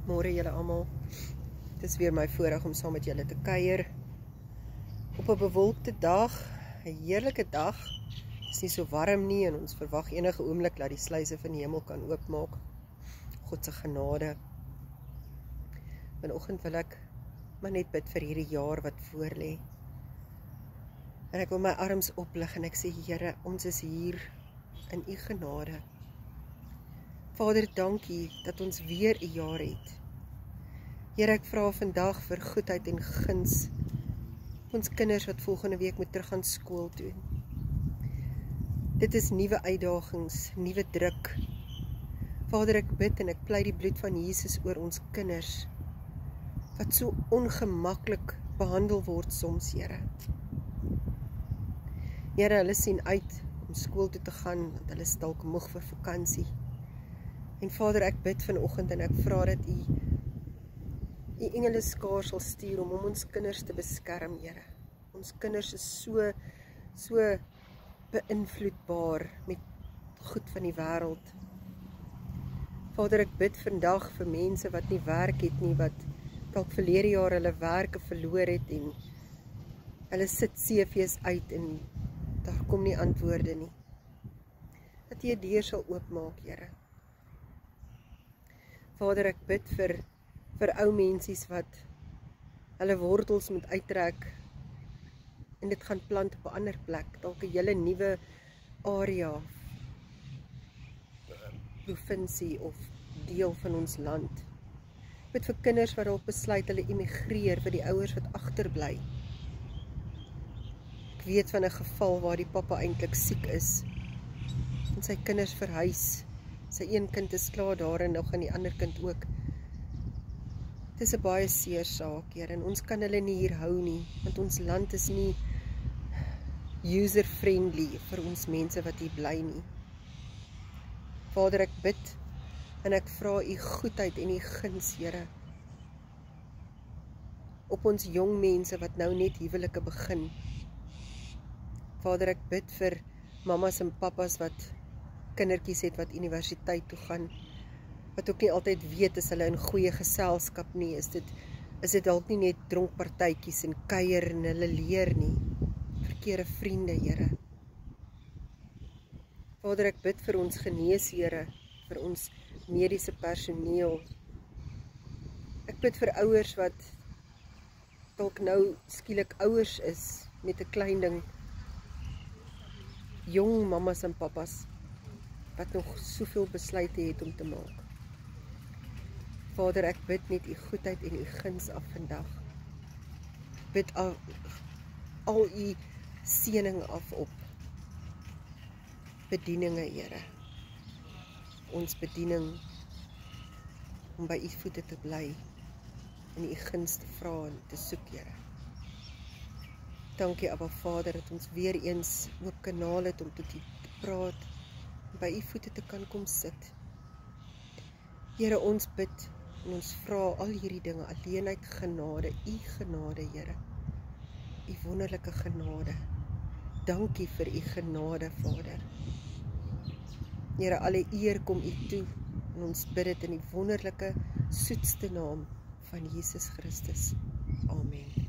Môre julle almal. Het is weer my voorreg om saam met julle te kuier. Op 'n bewolkte dag, 'n heerlike dag. Het is nie so warm nie en ons verwag enige oomblik dat die sluise van die hemel kan oopmaak. God se genade. Vanoggend wil ek maar net bid vir hierdie jaar wat voorlê. En ek wil my arms oplig en ek sê, Here, ons is hier in U genade. Vader, dankie dat ons weer 'n jaar het. Here, ek vra vandag vir goedheid en guns. Ons kinders wat volgende week moet terug aan skool toe. Dit is nuwe uitdagings, nuwe druk. Vader, ek bid en ek pleit die bloed van Jesus oor ons kinders, wat so ongemaklik behandel word soms, Here. Here, hulle sien uit om skool toe te gaan, want hulle is dalk moeg vir vakansie. En Vader, ek bid vanoggend en ek vra dat U engele skaar sal stuur om ons kinders te beskerm, Here. Ons kinders is so beïnvloedbaar met goed van die wêreld. Vader, ek bid vandag vir mense wat nie werk het nie, wat dalk verlede jaar hulle werke verloor het en hulle sit CV's uit en daar kom nie antwoorde nie. Dat U 'n deur sal oopmaak, Here. Vader, ek bid vir ou mensies wat hulle wortels moet uittrek en dit gaan plant op 'n ander plek, dalk 'n hele nuwe area, provinsie of deel van ons land. Ek bid vir kinders wat dalk besluit hulle immigreer, vir die ouers wat agterbly. Ek weet van 'n geval waar die pappa eintlik siek is en sy kinders verhuis. Sy een kind is klaar daar en nou gaan die ander kind ook. Dit is 'n baie seer saak, Here, en ons kan hulle nie hier hou nie, want ons land is nie user-friendly vir ons mense wat hier bly nie. Vader, ek bid en ek vra U goedheid en U guns, Here, op ons jong mense wat nou net huwelike begin. Vader, ek bid vir mamas en papas wat kindertjies het wat universiteit toe gaan, wat ook nie altyd weet as hulle in goeie geselskap nie, is dit dalk nie net dronkpartytjies en kuier en hulle leer nie, verkeerde vriende, Here. Vader, ek bid vir ons geneeshere, vir ons mediese personeel. Ek bid vir ouers wat dalk nou skielik ouers is met 'n klein ding, jong mamas en papas wat nog soveel besluite het om te maak. Vader, ek bid net U goedheid en U guns af vandag. Ek bid al U seëning af op bedieninge, Here. Ons bediening om by U voete te bly en U guns te vra en te soek, Here. Dankie, Abba Vader, dat ons weer eens oop kanaal het om tot U te praat, by U voete te kan kom sit. Here, ons bid en ons vra al hierdie dinge alleen uit genade, U genade, Here. U wonderlike genade. Dankie vir U genade, Vader. Here, alle eer kom U toe en ons bid dit in die wonderlike, soetste naam van Jesus Christus. Amen.